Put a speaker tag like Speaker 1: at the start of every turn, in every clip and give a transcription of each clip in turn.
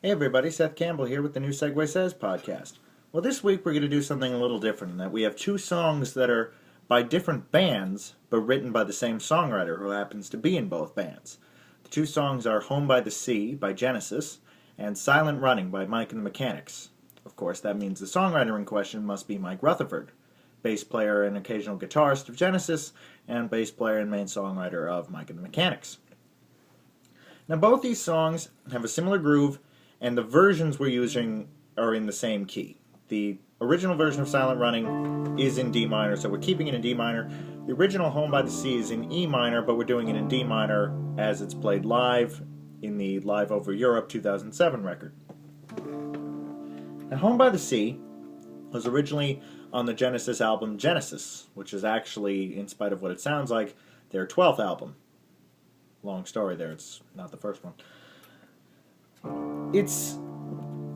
Speaker 1: Hey everybody, Seth Campbell here with the new Segue Says podcast. Well, this week we're going to do something a little different in that we have two songs that are by different bands, but written by the same songwriter who happens to be in both bands. The two songs are Home by the Sea by Genesis and Silent Running by Mike and the Mechanics. Of course, that means the songwriter in question must be Mike Rutherford, bass player and occasional guitarist of Genesis, and bass player and main songwriter of Mike and the Mechanics. Now, both these songs have a similar groove, and the versions we're using are in the same key. The original version of Silent Running is in D minor, so we're keeping it in D minor. The original Home by the Sea is in E minor, but we're doing it in D minor as it's played live in the Live Over Europe 2007 record. Now, Home by the Sea was originally on the Genesis album Genesis, which is actually, in spite of what it sounds like, their 12th album. Long story there, it's not the first one. It's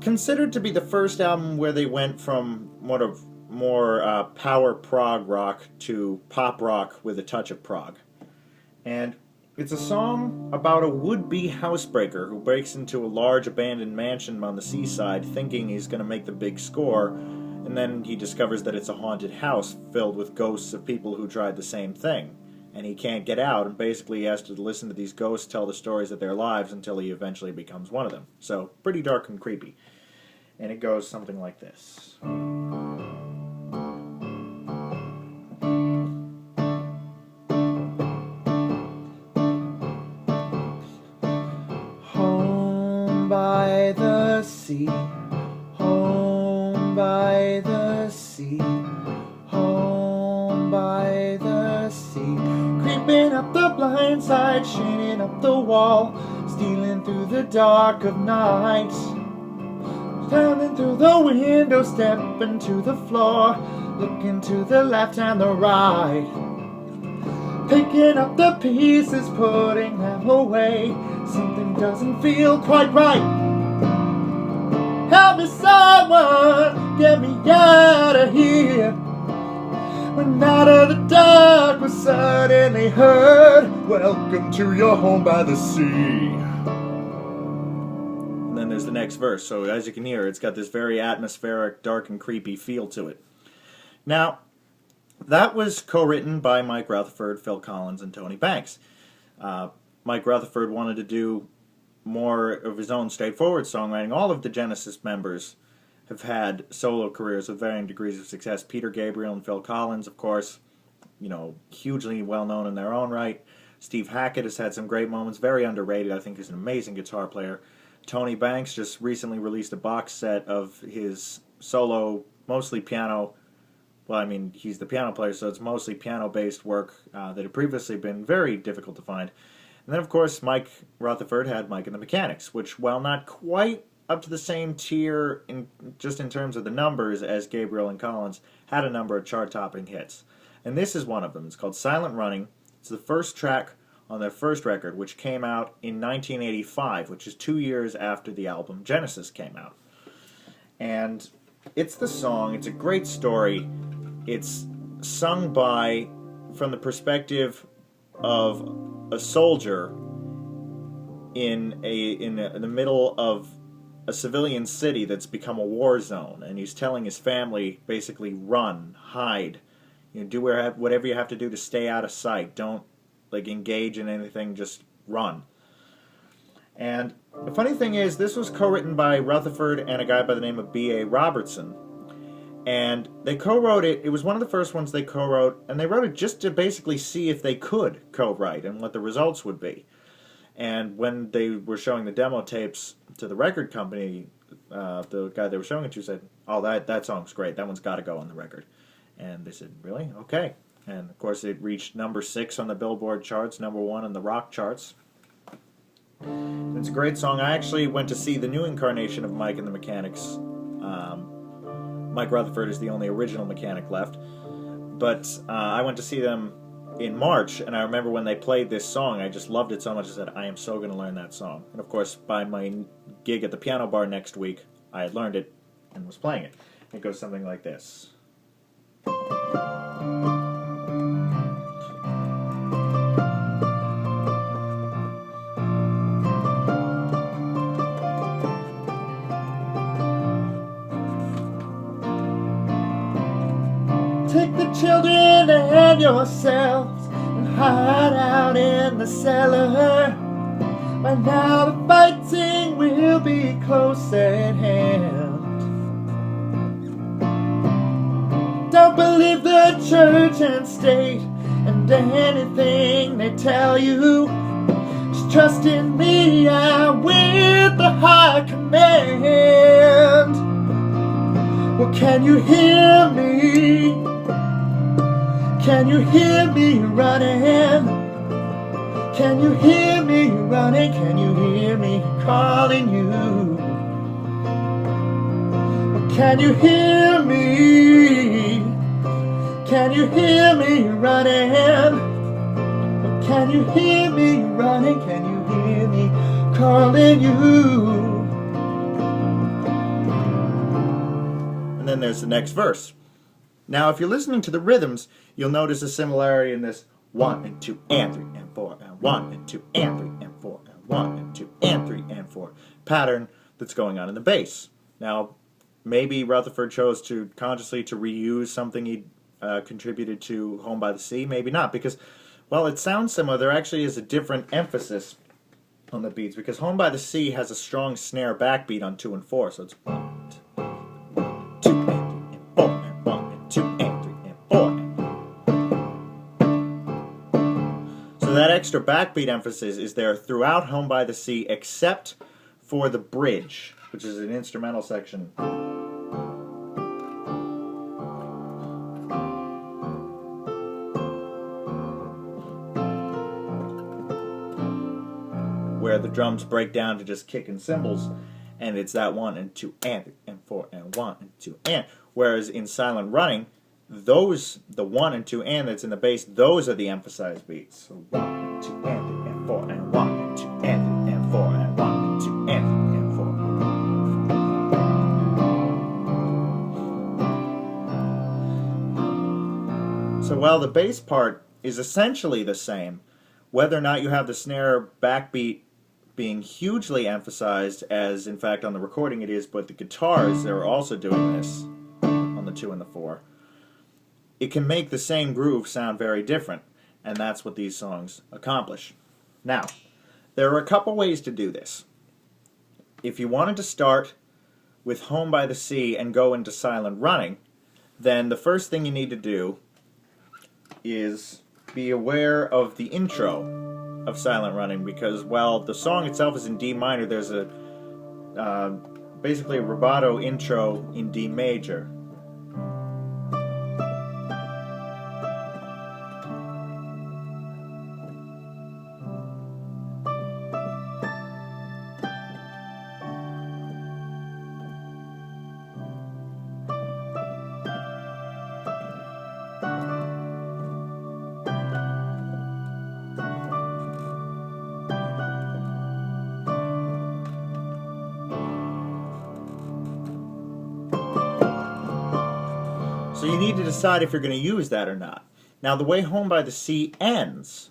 Speaker 1: considered to be the first album where they went from more power prog rock to pop rock with a touch of prog. And it's a song about a would-be housebreaker who breaks into a large abandoned mansion on the seaside thinking he's going to make the big score, and then he discovers that it's a haunted house filled with ghosts of people who tried the same thing. And he can't get out, and basically he has to listen to these ghosts tell the stories of their lives until he eventually becomes one of them. So, pretty dark and creepy. And it goes something like this. Home by the sea, home by the sea, home by the sea. Creeping up the blind side, shining up the wall, stealing through the dark of night, climbing through the window, stepping to the floor, looking to the left and the right, picking up the pieces, putting them away. Something doesn't feel quite right. Help me, someone, get me out of here. When out of the dark was suddenly heard, welcome to your home by the sea. And then there's the next verse, so as you can hear, it's got this very atmospheric, dark and creepy feel to it. Now, that was co-written by Mike Rutherford, Phil Collins, and Tony Banks. Mike Rutherford wanted to do more of his own straightforward songwriting. All of the Genesis members have had solo careers with varying degrees of success. Peter Gabriel and Phil Collins, of course, hugely well known in their own right. Steve Hackett has had some great moments, very underrated. I think he's an amazing guitar player. Tony Banks just recently released a box set of his solo, mostly piano. Well, I mean, he's the piano player, so it's mostly piano-based work that had previously been very difficult to find. And then, of course, Mike Rutherford had Mike and the Mechanics, which, while not quite up to the same tier in terms of the numbers as Gabriel and Collins, had a number of chart-topping hits. And this is one of them. It's called Silent Running. It's the first track on their first record, which came out in 1985, which is 2 years after the album Genesis came out. And it's the song. It's a great story. It's sung from the perspective of a soldier in the middle of a civilian city that's become a war zone, and he's telling his family basically run, hide, do whatever you have to do to stay out of sight. Don't engage in anything, just run. And the funny thing is, this was co-written by Rutherford and a guy by the name of B.A. Robertson. And they co-wrote it. It was one of the first ones they co-wrote, and they wrote it just to basically see if they could co-write and what the results would be. And when they were showing the demo tapes to the record company, the guy they were showing it to said, "Oh, that song's great. That one's got to go on the record." And they said, "Really? Okay." And of course, it reached number 6 on the Billboard charts, number 1 on the rock charts. And it's a great song. I actually went to see the new incarnation of Mike and the Mechanics. Mike Rutherford is the only original mechanic left. But I went to see them in March, and I remember when they played this song, I just loved it so much I said, I am so going to learn that song. And of course, by my gig at the piano bar next week, I had learned it and was playing it. It goes something like this. children and yourselves and hide out in the cellar. By now the fighting will be close at hand. Don't believe the church and state and anything they tell you. Just trust in me, I'm with the high command. Well, can you hear me? Can you hear me running? Can you hear me running? Can you hear me calling you? Well, can you hear me? Can you hear me running? Well, can you hear me running? Can you hear me calling you? And then there's the next verse. Now, if you're listening to the rhythms, you'll notice a similarity in this 1 and 2 and 3 and 4 and 1 and 2 and 3 and 4 and 1 and 2 and 3 and 4 pattern that's going on in the bass. Now, maybe Rutherford chose to consciously to reuse something he contributed to Home by the Sea. Maybe not, because while it sounds similar, there actually is a different emphasis on the beats, because Home by the Sea has a strong snare backbeat on 2 and 4, so it's 1, 2 and 3 and 4 and 1 and 2 and 3 and 4. So that extra backbeat emphasis is there throughout Home by the Sea, except for the bridge, which is an instrumental section. Where the drums break down to just kick and cymbals, and it's that 1 and 2 and 3 and 4 and 1 and 2 and. Whereas in Silent Running, those, the 1 and 2 and that's in the bass, those are the emphasized beats. So 1 and 2 and 3 and 4 and 1 and 2 and 3 and 4 and 1 and 2 and 3 and 4. So while the bass part is essentially the same, whether or not you have the snare backbeat being hugely emphasized, as in fact on the recording it is, but the guitars are also doing this on the 2 and the 4, it can make the same groove sound very different, and that's what these songs accomplish. Now, there are a couple ways to do this. If you wanted to start with Home by the Sea and go into Silent Running, then the first thing you need to do is be aware of the intro of Silent Running, because while the song itself is in D minor, there's a basically a rubato intro in D major. So you need to decide if you're going to use that or not. Now, the way Home by the Sea ends,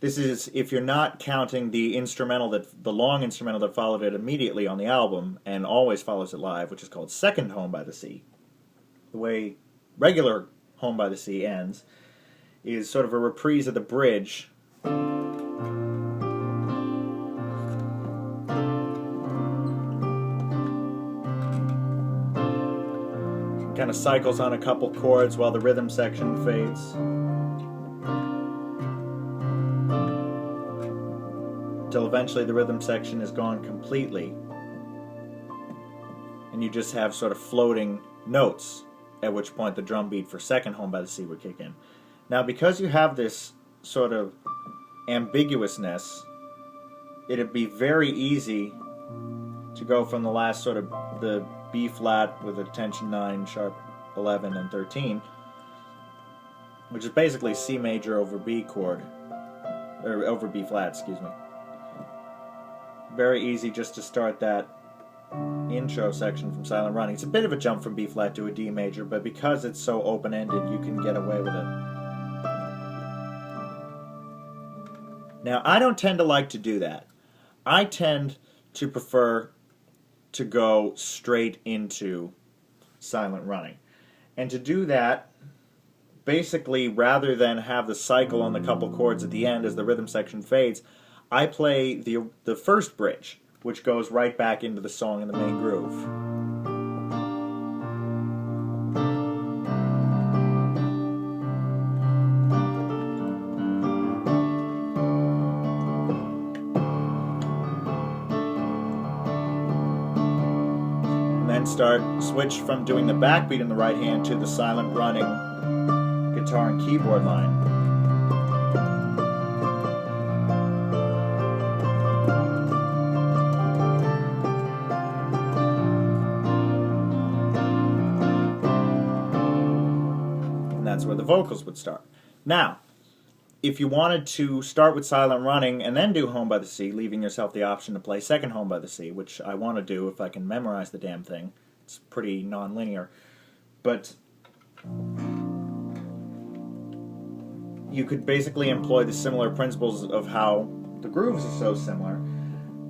Speaker 1: this is if you're not counting the instrumental, the long instrumental that followed it immediately on the album and always follows it live, which is called Second Home by the Sea. The way regular Home by the Sea ends is sort of a reprise of the bridge. Kind of cycles on a couple chords while the rhythm section fades. Until eventually the rhythm section is gone completely. And you just have sort of floating notes, at which point the drum beat for Second Home by the Sea would kick in. Now, because you have this sort of ambiguousness, it'd be very easy to go from the last sort of the B flat with a tension 9, sharp 11, and 13, which is basically C major over B chord, or over B flat, excuse me. Very easy just to start that intro section from Silent Running. It's a bit of a jump from B flat to a D major, but because it's so open-ended, you can get away with it. Now, I don't tend to like to do that. I tend to prefer to go straight into Silent Running. And to do that, basically, rather than have the cycle on the couple chords at the end as the rhythm section fades, I play the first bridge, which goes right back into the song in the main groove. Switch from doing the backbeat in the right hand to the silent running guitar and keyboard line. And that's where the vocals would start. Now, if you wanted to start with silent running and then do Home by the Sea, leaving yourself the option to play second Home by the Sea, which I want to do if I can memorize the damn thing. It's pretty non-linear, but you could basically employ the similar principles of how the grooves are so similar,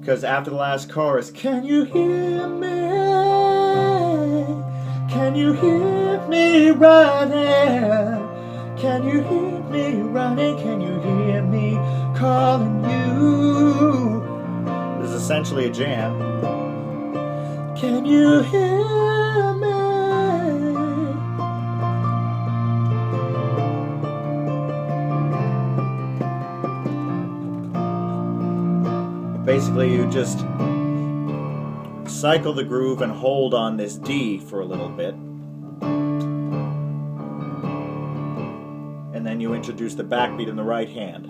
Speaker 1: because after the last chorus, can you hear me? Can you hear me running? Can you hear me running? Can you hear me calling you? This is essentially a jam. Can you hear me? Basically, you just cycle the groove and hold on this D for a little bit. And then you introduce the backbeat in the right hand.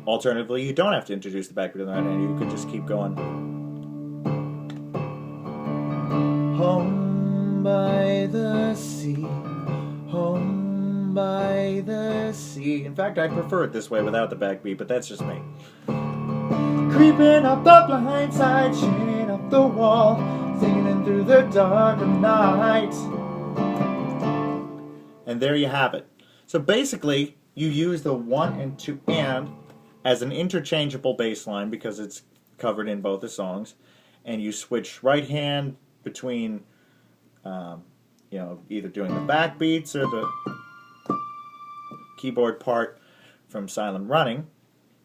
Speaker 1: Alternatively, you don't have to introduce the backbeat in the right hand. You could just keep going. Home by the sea, home by the sea. In fact, I prefer it this way without the backbeat, but that's just me. Creeping up the blind side, shining up the wall, singing through the dark of night. And there you have it. So basically, you use the 1 and 2 and as an interchangeable bass line because it's covered in both the songs, and you switch right hand between, either doing the backbeats or the keyboard part from silent running,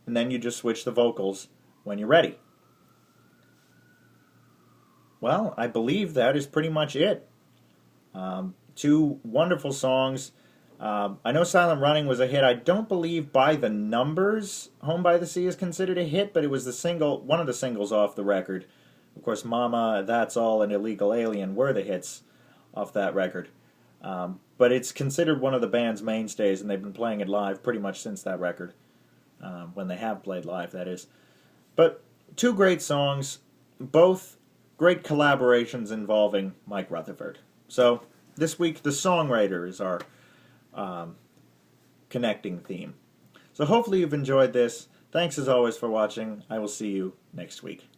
Speaker 1: and then you just switch the vocals when you're ready. Well, I believe that is pretty much it. 2 wonderful songs. I know Silent Running was a hit. I don't believe by the numbers Home by the Sea is considered a hit, but it was one of the singles off the record. Of course, Mama, That's All, and Illegal Alien were the hits off that record. But it's considered one of the band's mainstays, and they've been playing it live pretty much since that record. When they have played live, that is. But 2 great songs, both great collaborations involving Mike Rutherford. So this week, The Songwriter is our connecting theme. So hopefully you've enjoyed this. Thanks as always for watching. I will see you next week.